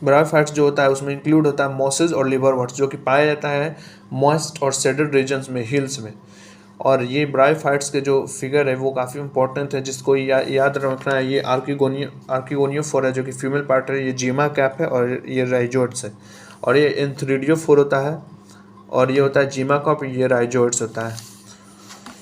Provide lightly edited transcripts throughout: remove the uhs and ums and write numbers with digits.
Bryophytes जो होता है उसमें इंक्लूड होता है मॉसेज और लिवरवर्ट्स, जो कि पाया जाता है मॉइस्ट और सेडेड रीजन्स में, हिल्स में। और ये ब्रायोफाइट्स के जो फिगर है वो काफ़ी इंपॉर्टेंट है, जिसको याद रखना है। ये आर्किगोनियोफोर है जो कि फीमेल पार्ट है, ये जीमा कैप है और ये राइजोइड्स है। और ये एंथ्रीडियोफोर होता है और ये होता है जीमा कॉप, ये राइजोइड्स होता है।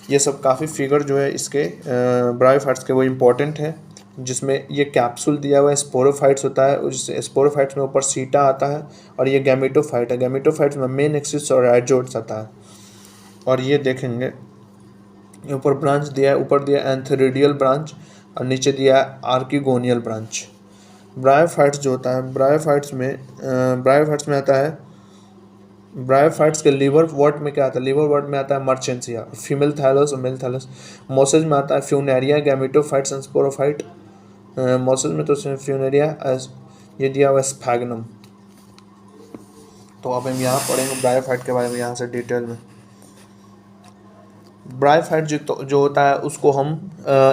ये सब काफ़ी फिगर जो है इसके ब्रायोफाइट्स के वो इम्पोर्टेंट है, जिसमें ये कैप्सूल दिया हुआ है, स्पोरोफाइट्स होता है, उस स्पोरोफाइट्स में ऊपर सीटा आता है और ये गैमेटोफाइट है। गैमेटोफाइट्स में मेन एक्सिस और राइजोइड्स आता है। और ये देखेंगे ऊपर ब्रांच दिया है, ऊपर दिया एंथेरिडियल ब्रांच और नीचे दिया है आर्किगोनियल ब्रांच। ब्रायोफाइट्स जो होता है, ब्रायोफाइट्स में आता है, ब्रायोफाइट्स के लिवर वर्ट में क्या आता है, लिवर वर्ट में आता है मर्चेंसिया, फीमेल थैलस और मेल थैलस। मोसेज में आता है फ्यूनेरिया, गैमेटोफाइट्स एंड स्पोरोफाइट। मोसेज में तो फ्यूनेरिया, ये दिया हुआ स्फैग्नम। तो अब हम यहाँ पढ़ेंगे ब्रायोफाइट के बारे में यहाँ से डिटेल में। ब्रायोफाइट जो होता है उसको हम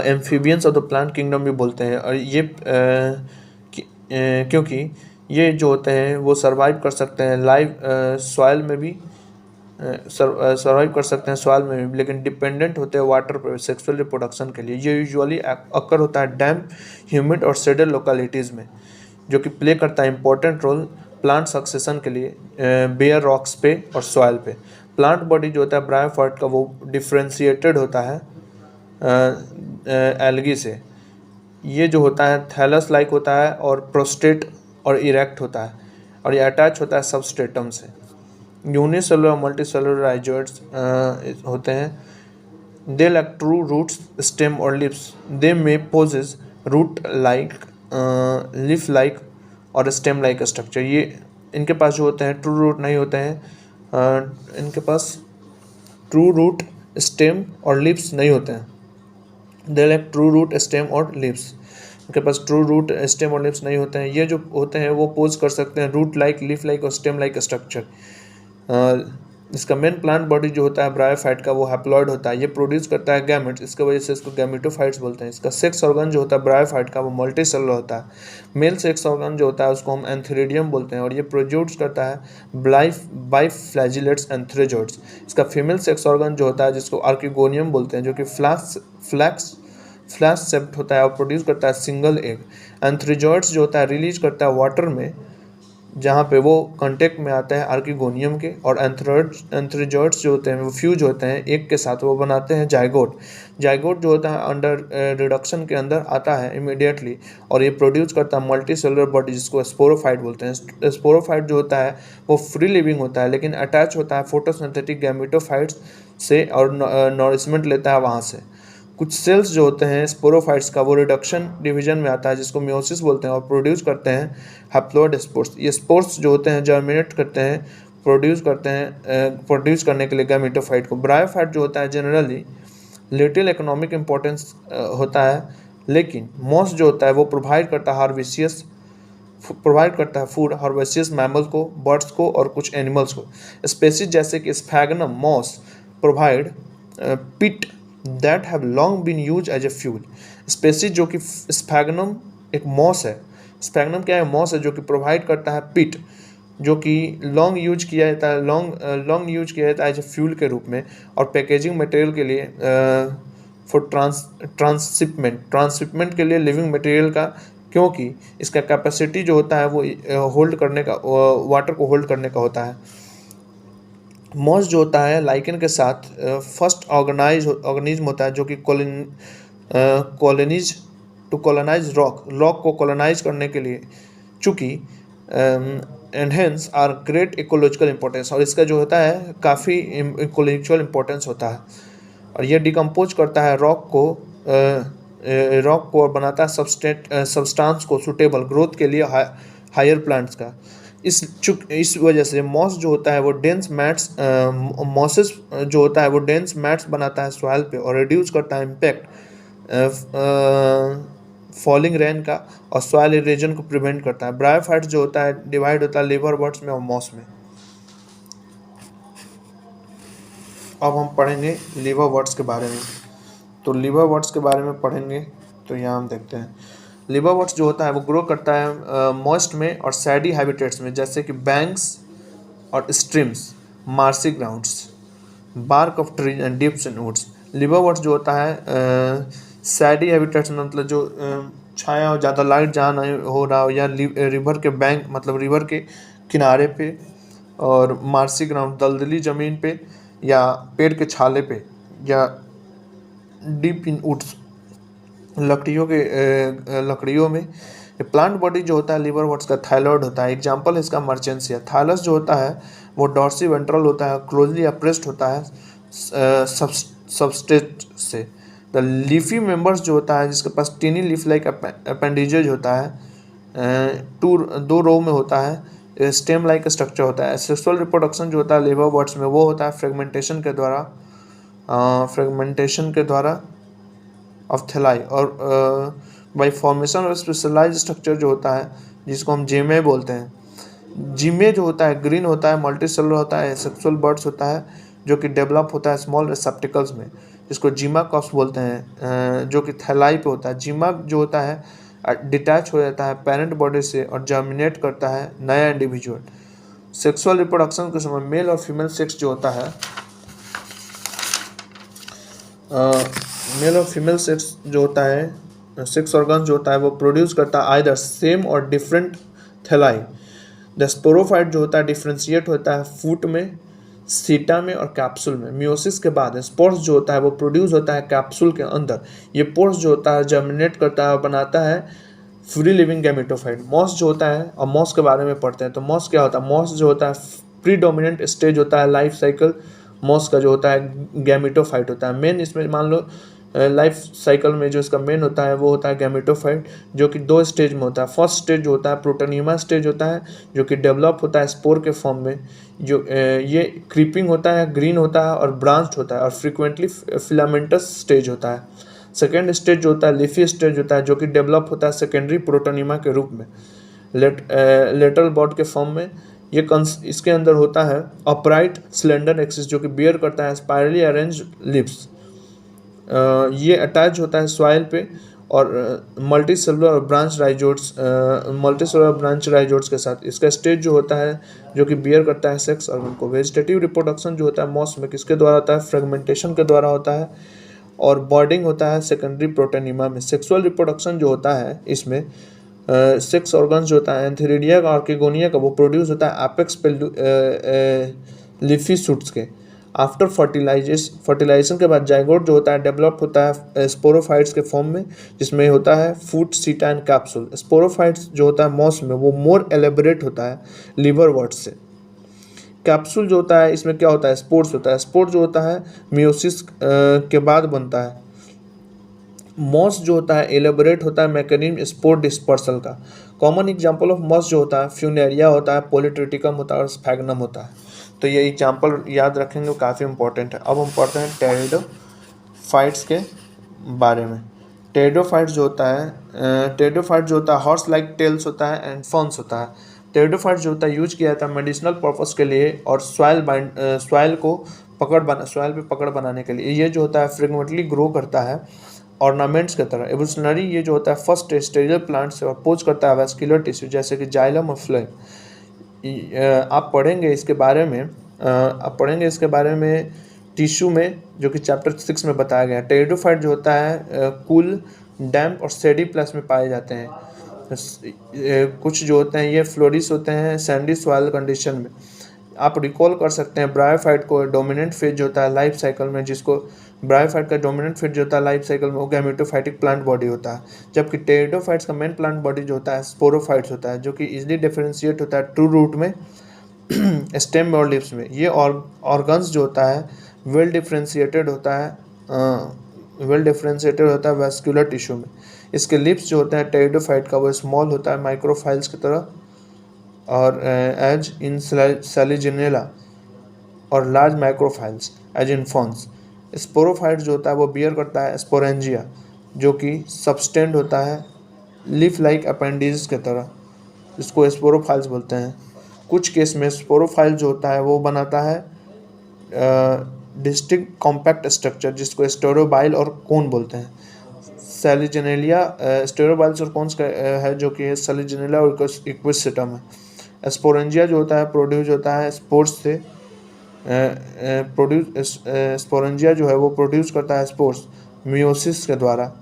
amphibians of the plant kingdom भी बोलते हैं। और ये क्योंकि ये जो होते हैं वो सर्वाइव कर सकते हैं लाइव सॉइल में भी, सर्वाइव कर सकते हैं सॉइल में भी, लेकिन डिपेंडेंट होते हैं वाटर पर सेक्सुअल रिप्रोडक्शन के लिए। ये यूजुअली अक्कर होता है डैम्प, ह्यूमिड और सेडल लोकेलिटीज़ में, जो कि प्ले करता है इंपॉर्टेंट रोल प्लांट सक्सेशन के लिए बेयर रॉक्स पे और सॉइल पे। प्लांट बॉडी जो होता है ब्रायोफाइट का वो डिफ्रेंशिएटेड होता है एल्गी से। ये जो होता है थैलस लाइक होता है और प्रोस्टेट और इरेक्ट होता है, और ये अटैच होता है सबस्ट्रेटम से। यूनिसेलुलर और मल्टीसेलुलर राइजोइड्स होते हैं। They like true roots, stem और leaves. They may possess root like, leaf like और स्टेम लाइक स्ट्रक्चर। ये इनके पास जो होते हैं ट्रू रूट नहीं होते हैं, इनके पास ट्रू रूट, स्टेम और लिप्स नहीं होते हैं। They like true root, stem और लिप्स। इनके पास ट्रू रूट, स्टेम और लिप्स नहीं होते हैं। ये जो होते हैं वो पोज कर सकते हैं रूट लाइक, लीफ लाइक और स्टेम लाइक स्ट्रक्चर। इसका मेन प्लांट बॉडी जो होता है ब्रायोफाइट का वो हैप्लॉइड होता है। ये प्रोड्यूस करता है गैमेट्स, इसके वजह से इसको गैमेटोफाइट्स बोलते हैं। इसका सेक्स ऑर्गन जो होता है ब्रायोफाइट का वो मल्टी सेलुलर होता है। मेल सेक्स ऑर्गन जो होता है उसको हम एंथेरिडियम बोलते हैं और ये प्रोड्यूस करता है बाइफ्लैजिलेट्स एंथ्रेजोइड्स। इसका फीमेल सेक्स ऑर्गन जो होता है जिसको आर्किगोनियम बोलते हैं, जो कि फ्लैश सेप्ट होता है और प्रोड्यूस करता है सिंगल एग। एंथ्रेजोइड्स जो होता है रिलीज करता है वाटर में, जहाँ पे वो कांटेक्ट में आता है आर्किगोनियम के। और एंथ्रेजोइड्स जो होते हैं वो फ्यूज होते हैं एक के साथ, वो बनाते हैं जाइगोट। जाइगोट जो होता है अंडर रिडक्शन के अंदर आता है इमिडिएटली, और ये प्रोड्यूस करता है मल्टी सेलुलर बॉडी जिसको स्पोरोफाइट बोलते हैं। स्पोरोफाइट जो होता है वो फ्री लिविंग होता है, लेकिन अटैच होता है फोटोसिंथेटिक गैमेटोफाइट्स से और नॉरिशमेंट लेता है वहाँ से। कुछ सेल्स जो होते हैं स्पोरोफाइट्स का वो रिडक्शन डिवीजन में आता है जिसको मियोसिस बोलते हैं, और प्रोड्यूस करते हैं हैप्लॉइड स्पोर्स। ये स्पोर्स जो होते हैं जर्मिनेट करते हैं, प्रोड्यूस करने के लिए गैमेटोफाइट को। ब्रायोफाइट जो होता है जनरली लिटिल इकोनॉमिक इम्पोर्टेंस होता है, लेकिन मॉस जो होता है वो प्रोवाइड करता है फूड हार्वेसियस मैमल को, बर्ड्स को और कुछ एनिमल्स को। स्पेसीज जैसे कि sphagnum moss provide peat that have long been use as a fuel. Species जो कि स्फैग्नम एक मॉस है, स्फैग्नम क्या है, मॉस है जो कि प्रोवाइड करता है पिट, जो कि लॉन्ग यूज किया जाता है, लॉन्ग यूज किया जाता है एज ए फ्यूल के रूप में और पैकेजिंग मटेरियल के लिए, फॉर ट्रांसशिपमेंट के लिए लिविंग मटेरियल का, क्योंकि इसका कैपेसिटी जो होता है वो होल्ड करने का, वाटर को होल्ड करने का होता है। मॉस जो होता है लाइकेन के साथ फर्स्ट ऑर्गेनिज्म होता है जो कि कॉलोनाइज रॉक को कॉलोनाइज करने के लिए, चूँकि enhance are great ecological importance, और इसका जो होता है काफ़ी इकोलॉजिकल इंपॉर्टेंस होता है। और ये डिकम्पोज करता है रॉक को और बनाता है सब्सटेंस को सुटेबल ग्रोथ के लिए हायर प्लांट्स का। इस वजह से मॉस जो होता है वो मॉसेस जो होता है वो डेंस मैट्स बनाता है सॉइल पे और रिड्यूस करता है इम्पैक्ट फॉलिंग रेन का, और सॉइल इरोजन को प्रिवेंट करता है। ब्रायोफाइट्स जो होता है डिवाइड होता है लिवरवर्ट्स में और मॉस में। अब हम पढ़ेंगे लिवरवर्ट्स के बारे में। तो लिवरवर्ट्स के बारे में पढ़ेंगे तो यहाँ हम देखते हैं लिवरवर्ट्स जो होता है वो ग्रो करता है मॉइस्ट में और सैडी हैबिटेट्स में, जैसे कि बैंक्स और streams, marshy grounds, bark of trees and dips and woods. Liverworts जो होता है सैडी हैबिटेट्स में, मतलब जो छाया हो, ज़्यादा लाइट जहाँ नहीं हो रहा हो, या रिवर के बैंक मतलब रिवर के किनारे पे, और मार्सी ग्राउंड दलदली ज़मीन पे, या पेड़ के छाले पे, या डीप इन वुड्स लकड़ियों में। प्लांट बॉडी जो होता है लिवरवर्ट्स का थायलॉइड होता है। एग्जाम्पल है इसका मर्चेंसिया। थायलस जो होता है वो डॉर्सी वेंट्रल होता है, क्लोजली अप्रेस्ड होता है सबस्ट्रेट से। द लीफी मेंबर्स जो होता है जिसके पास टीनी लीफ लाइक अपेंडिजेज होता है, दो रो में होता है, स्टेम लाइक स्ट्रक्चर होता है। सेक्सुअल रिप्रोडक्शन जो होता है लिवरवर्ट्स में वो होता है फ्रेगमेंटेशन के द्वारा ऑफ थैलाई, और by formation of specialise structure जो होता है जिसको हम जीमे बोलते हैं। जीमे जो होता है ग्रीन होता है, मल्टी सेलुलर होता है, सेक्सुअल बर्ड्स होता है जो कि डेवलप होता है स्मॉल रिसेप्टिकल्स में, जिसको जीमा कॉप्स बोलते हैं, जो कि थैलाई पे होता है। जीमा जो होता है डिटैच हो जाता है पेरेंट बॉडी से और जर्मिनेट करता है नया इंडिविजुअल। सेक्सुअल रिप्रोडक्शन के समय मेल और फीमेल सेक्स जो होता है, मेल और फीमेल सेक्स जो होता है, सेक्स ऑर्गन जो होता है वो प्रोड्यूस करता है आइदर सेम और डिफरेंट थैलाई। द स्पोरोफाइट जो होता है डिफ्रेंशिएट होता है फूट में, सीटा में और कैप्सूल में। मियोसिस के बाद स्पोर्स जो होता है वो प्रोड्यूस होता है कैप्सूल के अंदर। ये पोर्स जो होता है जर्मिनेट करता है और बनाता है फ्री लिविंग गैमेटोफाइट। मॉस जो होता है, और मॉस के बारे में पढ़ते हैं तो मॉस क्या होता है। मॉस जो होता है प्रीडोमिनेंट स्टेज होता है लाइफ साइकिल मॉस का जो होता है गैमेटोफाइट होता है। मेन इसमें मान लो लाइफ साइकिल में जो इसका मेन होता है वो होता है गैमेटोफाइट, जो कि 2 स्टेज में होता है। फर्स्ट स्टेज जो होता है प्रोटोनिमा स्टेज होता है, जो कि डेवलप होता है स्पोर के फॉर्म में, जो ये क्रीपिंग होता है, ग्रीन होता है और ब्रांच्ड होता है, और फ्रीक्वेंटली फिलामेंटस स्टेज होता है। सेकेंड स्टेज जो होता है लिफी स्टेज होता है, जो कि डेवलप होता है सेकेंडरी प्रोटोनिमा के रूप में, लेटरल बॉड के फॉर्म में। ये इसके अंदर होता है अपराइट स्लेंडर एक्सिस, जो कि बियर करता है स्पायरली अरेंज लिप्स। ये अटैच होता है सॉइल पे, और मल्टी सेलुलर ब्रांच राइजोट्स के साथ। इसका स्टेज जो होता है जो कि बियर करता है सेक्स ऑर्गन को। वेजिटेटिव रिप्रोडक्शन जो होता है मॉस में किसके द्वारा होता है, फ्रेगमेंटेशन के द्वारा होता है, और बॉर्डिंग होता है सेकेंडरी प्रोटोनिमा में। सेक्सुअल रिप्रोडक्शन जो होता है इसमें सेक्स ऑर्गन्स जो होता है एंथेरिडिया का और किगोनिया का वो प्रोड्यूस होता है एपेक्स पे लिफी शूट्स के। आफ्टर फर्टिलाइजेशन के बाद जाइगोट जो होता है डेवलप होता है स्पोरोफाइट्स के फॉर्म में, जिसमें होता है फूट, सीटा एंड कैप्सूल। स्पोरोफाइट्स जो होता है मॉस में वो मोर एलेबोरेट होता है लिवरवर्ट्स से। कैप्सूल जो होता है इसमें क्या होता है, स्पोर्स होता है। स्पोर जो होता है मियोसिस के बाद बनता है। मॉस जो होता है एलेबोरेट होता है मैकेनिज्म स्पोर डिस्पर्सल का। कॉमन एग्जांपल ऑफ मॉस जो होता है फ्यूनेरिया होता है, पॉलीट्रिटिकम होता है और स्फैग्नम होता है। तो ये एग्जांपल याद रखेंगे, वो काफ़ी इंपॉर्टेंट है। अब हम पढ़ते हैं टेरिडोफाइट्स के बारे में। टेरिडोफाइट जो होता है हॉर्स लाइक टेल्स होता है एंड फॉन्स होता है। टेरिडोफाइट जो होता है यूज किया जाता है मेडिसिनल पर्पस के लिए और सॉइल पे पकड़ बनाने के लिए। ये जो होता है फ्रीक्वेंटली ग्रो करता है ऑर्नामेंट्स की तरह। एवोल्यूशनरी ये जो होता है फर्स्ट स्टेरियल प्लांट से और पोज करता है वैस्कुलर टिश्यू जैसे कि जाइलम और फ्लोएम। आप पढ़ेंगे इसके बारे में टिश्यू में, जो कि चैप्टर 6 में बताया गया है। टेरिडोफाइट जो होता है कूल, डैम्प और सेडी प्लस में पाए जाते हैं। कुछ जो होते हैं ये फ्लोरिस होते हैं सैंडी सॉइल कंडीशन में। आप रिकॉल कर सकते हैं ब्रायोफाइट को डोमिनेंट फेज जो होता है लाइफ साइकिल में, जिसको ब्रायोफाइट का डोमिनेंट फेज जो होता है लाइफ साइकिल में वो गैमेटोफाइटिक प्लांट बॉडी होता है। जबकि टेरिडोफाइट्स का मेन प्लांट बॉडी जो होता है स्पोरोफाइट्स होता है, जो कि इजिली डिफरेंशिएट होता है ट्रू रूट में, स्टेम में और लिप्स में। ये ऑर्गन्स जो होता है वेल डिफरेंशिएटेड होता है वैस्कुलर टिश्यू में। इसके लिप्स जो होते हैं टेरिडोफाइट का वो स्मॉल होता है माइक्रोफाइल्स की तरह, और एज इन सैलिजिनेला, और large microphylls as in ferns. Sporophyte जो होता है वो बियर करता है स्पोरेंजिया, जो कि सबस्टेंड होता है लीफ लाइक अपेंडिज की तरह, इसको स्पोरोफाइल्स बोलते हैं। कुछ केस में स्पोरोफाइल जो होता है वो बनाता है डिस्टिंक्ट कॉम्पैक्ट स्ट्रक्चर, जिसको स्टेरोबाइल और कोन बोलते हैं। सेलिजेनेलिया स्टेरोबाइल्स और कौन सा है जो कि सेलिजेनेलिया और इक्विसिटम है। स्पोरेंजिया जो होता है प्रोड्यूस होता है स्पोर्स से, प्रोड्यूस स्पोरेंजिया जो है वो प्रोड्यूस करता है स्पोर्स मियोसिस के द्वारा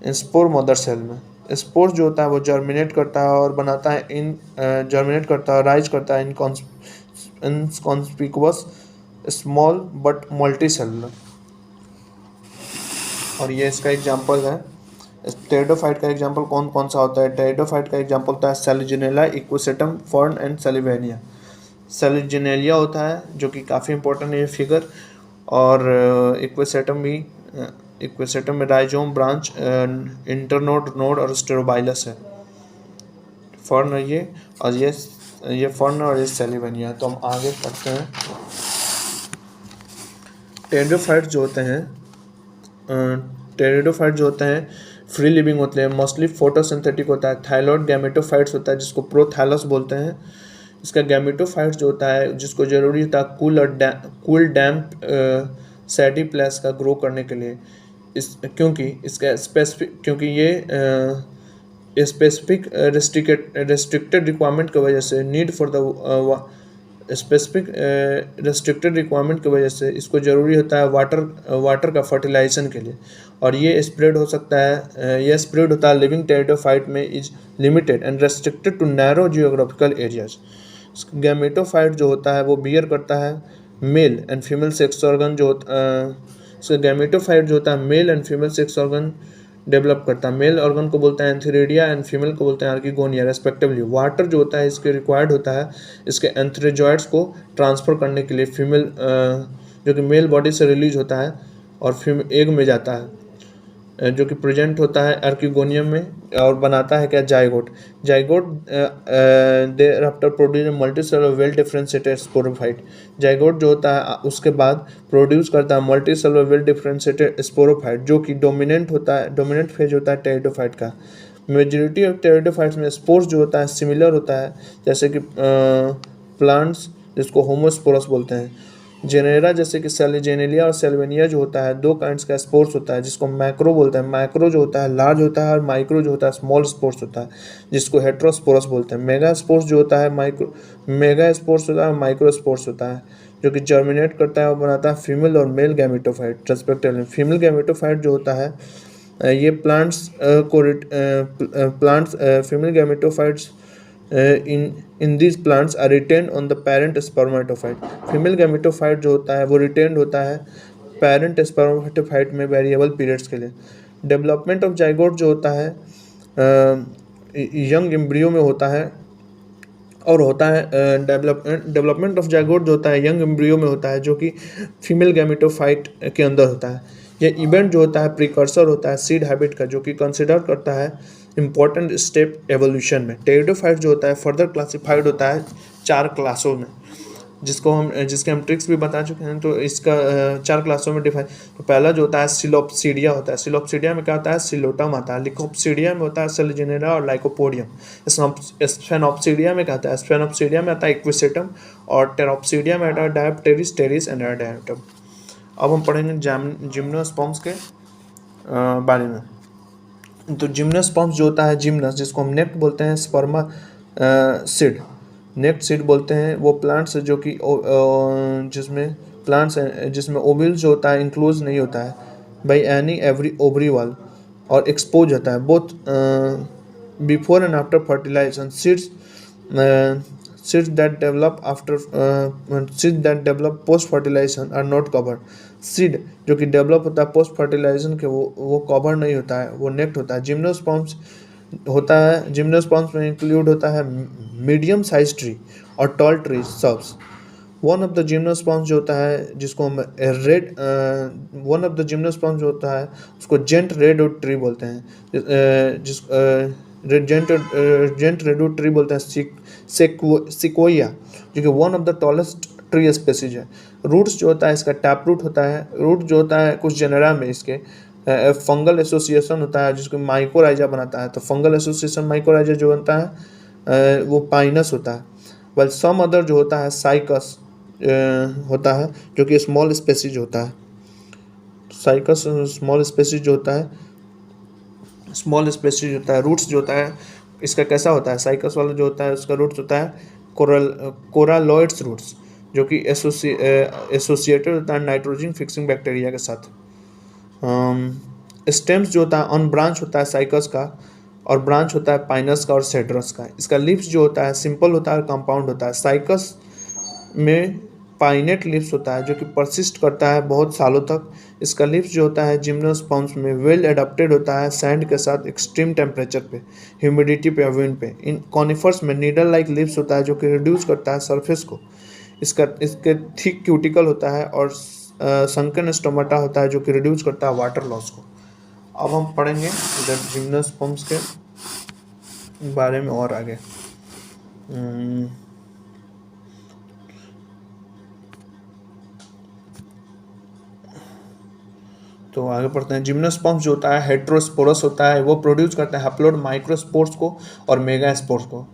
स्पोर मदर सेल में। स्पोर्स जो होता है वो जर्मिनेट करता है और बनाता है इन जर्मिनेट करता है, राइज करता है inconspicuous small but multi cellular. और ये इसका एग्जांपल है। टेरिडोफाइट का एग्जांपल कौन कौन सा होता है? टेरिडोफाइट का एग्जांपल होता है सेलिजिनेला, इक्विसेटम, फर्न एंड सेलिवेनिया। सेलिजिनेलिया होता है जो कि काफ़ी इंपॉर्टेंट है ये फिगर, और इक्विसेटम भी, इक्विसेटम में राइजोम, ब्रांच, इंटरनोड, नोड और स्टेरोबाइलस है। फर्न है ये, और ये फर्न और ये सेलिवेनिया। तो हम आगे पढ़ते हैं। टेरिडोफाइट जो होते हैं टेरिडोफाइट जो होते हैं फ्री लिविंग होते हैं, मोस्टली फोटोसिंथेटिक होता है। थाइलॉइड गैमेटोफाइट्स होता है जिसको प्रोथैलस बोलते हैं। इसका गैमेटोफाइट्स जो होता है जिसको जरूरी होता है कूल डैम्प सैडी प्लेस का ग्रो करने के लिए, क्योंकि ये स्पेसिफिक रेस्ट्रिक्टेड रिक्वायरमेंट की वजह से रेस्ट्रिक्टेड रिक्वायरमेंट की वजह से इसको ज़रूरी होता है वाटर का फर्टिलाइजेशन के लिए। और ये स्प्रेड होता है लिविंग टेरिडोफाइट में is limited and restricted to narrow geographical areas. Gametophyte जो होता है वो बियर करता है male and female sex organ इसका गैमेटोफाइट जो होता है male and female sex organ develop करता है। मेल ऑर्गन को बोलते हैं एंथेरिडिया एंड फीमेल को बोलते हैं आर्किगोनिया रेस्पेक्टिवली। वाटर जो होता है इसके रिक्वायर्ड होता है इसके एंथेरोजॉइड्स को ट्रांसफ़र करने के लिए फीमेल, जो कि मेल बॉडी से रिलीज होता है और फीमेल एग में जाता है, जो कि प्रेजेंट होता है आर्किगोनियम में और बनाता है क्या? Zygote there after produce multicellular well differentiated sporophyte. Zygote जो होता है उसके बाद प्रोड्यूस करता है मल्टीसेलुलर वेल डिफरेंशिएटेड स्पोरोफाइट, जो कि डोमिनेंट फेज होता है टेरिडोफाइट का। मेजॉरिटी ऑफ टेरिडोफाइट्स में स्पोर्स जो होता है सिमिलर होता है, जैसे कि प्लांट्स जिसको होमोस्पोरस बोलते हैं। जेनेरा जैसे कि सेलिजेनेलिया और सेलिवेनिया जो होता है दो काइंड्स का स्पोर्स होता है जिसको मैक्रो बोलते हैं। मैक्रो जो होता है लार्ज होता है और माइक्रो जो होता है स्मॉल स्पोर्स होता है जिसको हेट्रोस्पोरस बोलते हैं। मेगा स्पोर्स जो होता है माइक्रो स्पोर्स होता है जो कि जर्मिनेट करता है और बनाता है फीमेल और male gametophyte respectively. Female gametophyte जो होता है ये female gametophytes in these plants are retained on the parent spermatophyte। Female gametophyte जो होता है वो रिटेन्ड होता है पेरेंट स्पर्मेटोफाइट में वेरिएबल पीरियड्स के लिए। डेवलपमेंट ऑफ जाइगोट जो होता है यंग एम्ब्रियो में होता है और होता है डेवलपमेंट ऑफ जाइगोट जो होता है यंग एम्ब्रियो में होता है जो कि फीमेल गैमेटोफाइट के अंदर होता है। यह इवेंट जो होता है प्रिकर्सर होता है सीड हैबिट का, जो कि कंसिडर करता है इंपॉर्टेंट स्टेप एवोल्यूशन में। टेरिडोफाइट जो होता है फर्दर क्लासिफाइड होता है 4 क्लासों में, जिसके हम ट्रिक्स भी बता चुके हैं। तो इसका 4 क्लासों में डिफाइन। तो पहला जो होता है सिलोप्सीडिया होता है। सिलोप्सीडिया में क्या होता है? सिलोटम आता है। लिकोप्सीडिया में होता है सेलिजिनेरा और लाइकोपोडियम। स्फेनोप्सीडिया में क्या आता है? स्फेनोप्सीडिया में आता है इक्विसेटम और टेरोप्सीडिया में आता है डायोप्टेरिस, टेरिस एंड डायोटम। अब हम पढ़ेंगे जिम्नोस्पर्म्स के बारे में। तो जिम्नोस्पर्म्स जो होता है जिम्नस जिसको हम नेक्ट बोलते हैं, स्पर्मा सीड, नेक्ट सीड बोलते हैं, वो प्लांट्स जो कि जिसमें ओव्यूल्स जो होता है इंक्लोज नहीं होता है by any every ovary wall और एक्सपोज होता है both before and after fertilisation. Seeds that develop post fertilisation are not covered. Seed जो कि डेवलप होता है पोस्ट फर्टिलाइजेशन के वो कवर नहीं होता है, वो नेक्ट होता है। जिम्नोस्पर्म्स में इंक्लूड होता है मीडियम साइज ट्री और tall tree subs. One of the gymnosperms जो होता है जिसको हम उसको जेंट रेडवुड ट्री बोलते हैं, जेंट रेडवुड ट्री बोलते हैं। सिकोया जो कि one of the tallest tree species है। रूट्स जो होता है इसका टैप रूट होता है। रूट जो होता है कुछ जेनेरा में इसके फंगल एसोसिएशन होता है जिसको माइकोराइजा बनाता है। तो फंगल एसोसिएशन माइकोराइजा जो बनता है वो पाइनस होता है। वेल सम अदर जो होता है साइकस होता है जो कि स्मॉल स्पेसीज होता है। साइकस स्मॉल स्पेसीज जो होता है स्मॉल स्पेसीज होता है। रूट्स जो होता है इसका कैसा होता है, साइकस वाला जो होता है उसका रूट्स होता है कोरालॉइड्स रूट्स, जो कि एसोसिएटेड होता है नाइट्रोजन फिक्सिंग बैक्टीरिया के साथ। स्टेम्स जो होता है ऑन ब्रांच होता है साइकस का, और ब्रांच होता है पाइनस का और सेड्रस का। इसका लीव्स जो होता है सिंपल होता है और कंपाउंड होता है। साइकस में पाइनेट लीव्स होता है जो कि परसिस्ट करता है बहुत सालों तक। इसका लीव्स जो होता है जिम्नोस्पर्म्स में वेल एडाप्टेड होता है सैंड के साथ, एक्सट्रीम टेम्परेचर पे, ह्यूमिडिटी पे, विंड पे। इन कॉनिफर्स में नीडल लाइक लीव्स होता है जो कि रिड्यूस करता है सरफेस को। इसके थिक क्यूटिकल होता है और संकन स्टोमाटा होता है जो कि रिड्यूस करता है वाटर लॉस को। अब हम पढ़ेंगे इधर जिम्नोस्पर्म्स के बारे में और आगे। तो आगे पढ़ते हैं। जिम्नोस्पर्म्स जो होता है हेट्रोस्पोरस होता है, वो प्रोड्यूस करता है हैप्लोइड माइक्रोस्पोर्स को और मेगास्पोर्स को।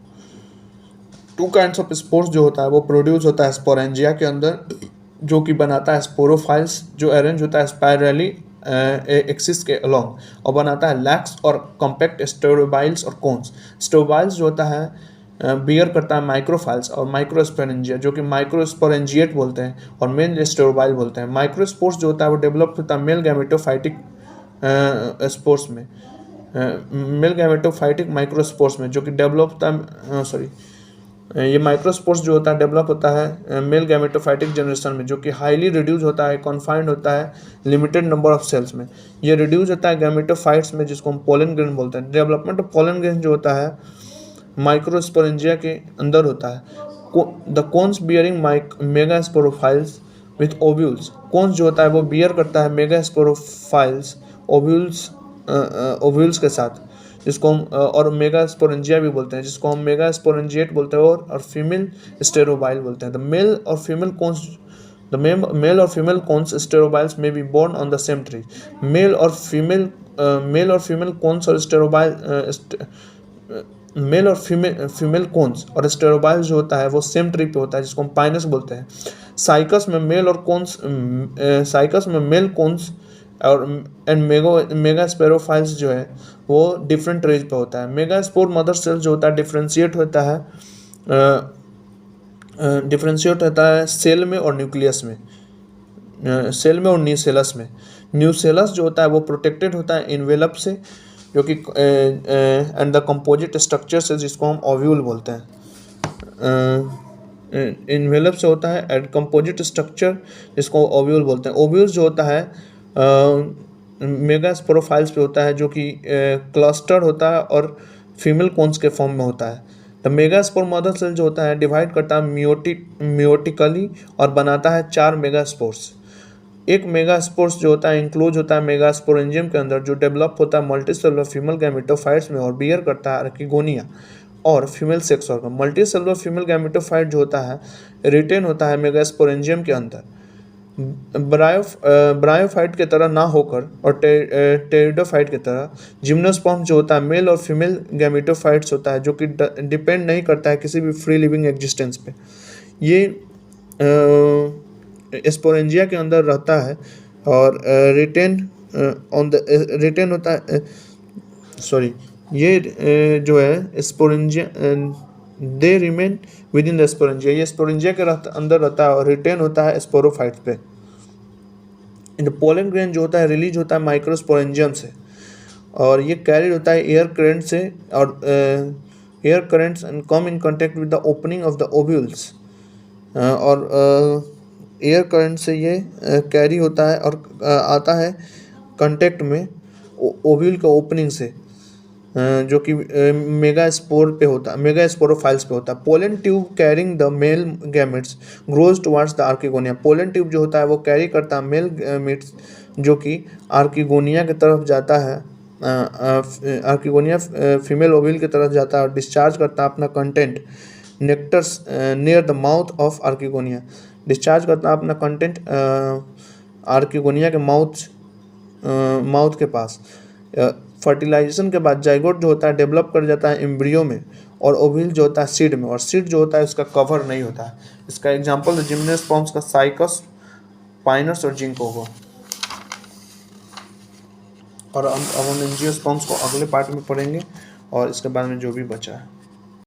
टू काइंड्स ऑफ स्पोर्स जो होता है वो प्रोड्यूस होता है स्पोरेंजिया के अंदर, जो कि बनाता है स्पोरोफाइल्स जो अरेंज होता है स्पाइरली एक्सिस के अलोंग, और बनाता है लैक्स और कॉम्पैक्ट स्टेरोबाइल्स और कोन्स। स्टेरोबाइल्स जो होता है बियर करता है माइक्रोफाइल्स और माइक्रोस्पोरेंजिया, जो कि माइक्रोस्पोरेंजिएट बोलते हैं, और मेन स्टेरोबाइल बोलते हैं। माइक्रोस्पोर्स जो होता है वो डेवलप होता है मेल गैमेटोफाइटिक स्पोर्स में, मेल गैमेटोफाइटिक माइक्रोस्पोर्स में, जो कि डेवलप होता है ये माइक्रोस्पोर्स जो होता है डेवलप होता है मेल गैमेटोफाइटिक जनरेशन में, जो कि हाईली रिड्यूस होता है, कॉन्फाइंड होता है लिमिटेड नंबर ऑफ सेल्स में। ये रिड्यूस होता है गैमेटोफाइट्स में, जिसको हम पोलन ग्रेन बोलते हैं। डेवलपमेंट ऑफ पोलन ग्रेन जो होता है माइक्रोस्पोरेंजिया के अंदर होता है। The cones bearing megasporophylls with ovules. Cones जो होता है वो बियर करता है मेगास्पोरोफाइल्स ओव्यूल्स के साथ, जिसको हम और मेगास्पोरेंजिया भी बोलते हैं, जिसको हम मेगास्पोरेंजिएट बोलते हैं और फीमेल स्टेरोबाइल बोलते हैं। द मेल और फीमेल कोन्स स्टेरोबाइल्स में be borne on the same tree. Male और फीमेल कोन्स और फीमेल कोन्स और स्टेरोबाइल जो होता है वो सेम ट्री पे होता है, जिसको हम पाइनस बोलते हैं। साइकस में मेल कोन्स और मेगास्पोरोफाइल्स जो है वो डिफरेंट ट्रीज पे होता है। मेगास्पोर मदर सेल जो होता है डिफ्रेंशिएट होता है सेल में और न्यूक्लियस में, सेल में और न्यूसेलस में। न्यूसेलस जो होता है वो प्रोटेक्टेड होता है इनवेलप से, जो कि एंड द कंपोजिट स्ट्रक्चर से, जिसको हम ओव्यूल बोलते हैं। इनवेलप से होता है एंड कंपोजिट स्ट्रक्चर जिसको ओव्यूल बोलते हैं। ओव्यूल जो होता है मेगास्पोरोफाइल्स पे होता है, जो कि क्लस्टर होता है और फीमेल कोन्स के फॉर्म में होता है। द मेगास्पोर मदर सेल जो होता है डिवाइड करता है मियोटिकली और बनाता है 4 मेगास्पोर्स। एक मेगास्पोर्स जो होता है इंक्लूज होता है मेगास्पोरेंजियम के अंदर, जो डेवलप होता है मल्टीसेलुलर फीमेल गैमेटोफाइट्स में और बियर करता है आर्किगोनिया और female sex organ. Multicellular female gametophyte जो होता है रिटेन होता है मेगास्पोरेंजियम के अंदर, ब्रायोफाइट की तरह ना होकर, और टेरिडोफाइट की तरह। जिम्नोस्पर्म जो होता है मेल और फीमेल गैमेटोफाइट्स होता है, जो कि डिपेंड नहीं करता है किसी भी फ्री लिविंग एग्जिस्टेंस पे। ये स्पोरेंजिया के अंदर रहता है और रिटेन होता है ये जो है sporangia they remain with in the sporangia. ये स्पोरेंजिया के अंदर रहता है और रिटेन होता है स्पोरोफाइट्स पे। पोलन ग्रेन जो होता है रिलीज होता है माइक्रोस्पोरेंजियम से, और ये कैरी होता है एयर करंट से, और air currents come in contact with the opening of the ovules, और एयर करंट से ये कैरी होता है और आता है कांटेक्ट में ओव्यूल के ओपनिंग से, जो कि मेगास्पोरोफाइल्स पे होता है। Pollen tube carrying the male gametes grows towards the archegonia. Pollen tube जो होता है वो कैरी करता है मेल गैमेट्स, जो कि आर्किगोनिया की तरफ जाता है, आर्किगोनिया फीमेल ओव्यूल की तरफ जाता है और डिस्चार्ज करता है अपना content nectars near the mouth of archegonia. Discharge करता है अपना कंटेंट आर्किगोनिया के माउथ के पास। फर्टिलाइजेशन के बाद जाइगोट जो होता है डेवलप कर जाता है एम्ब्रियो में, और ओव्यूल जो होता है सीड में, और सीड जो होता है उसका कवर नहीं होता है। इसका एग्जांपल है जिम्नोस्पर्म्स का साइकस, पाइनस और जिंको को। और अब हम एंजियोस्पर्म्स को अगले पार्ट में पढ़ेंगे और इसके बाद में जो भी बचा है।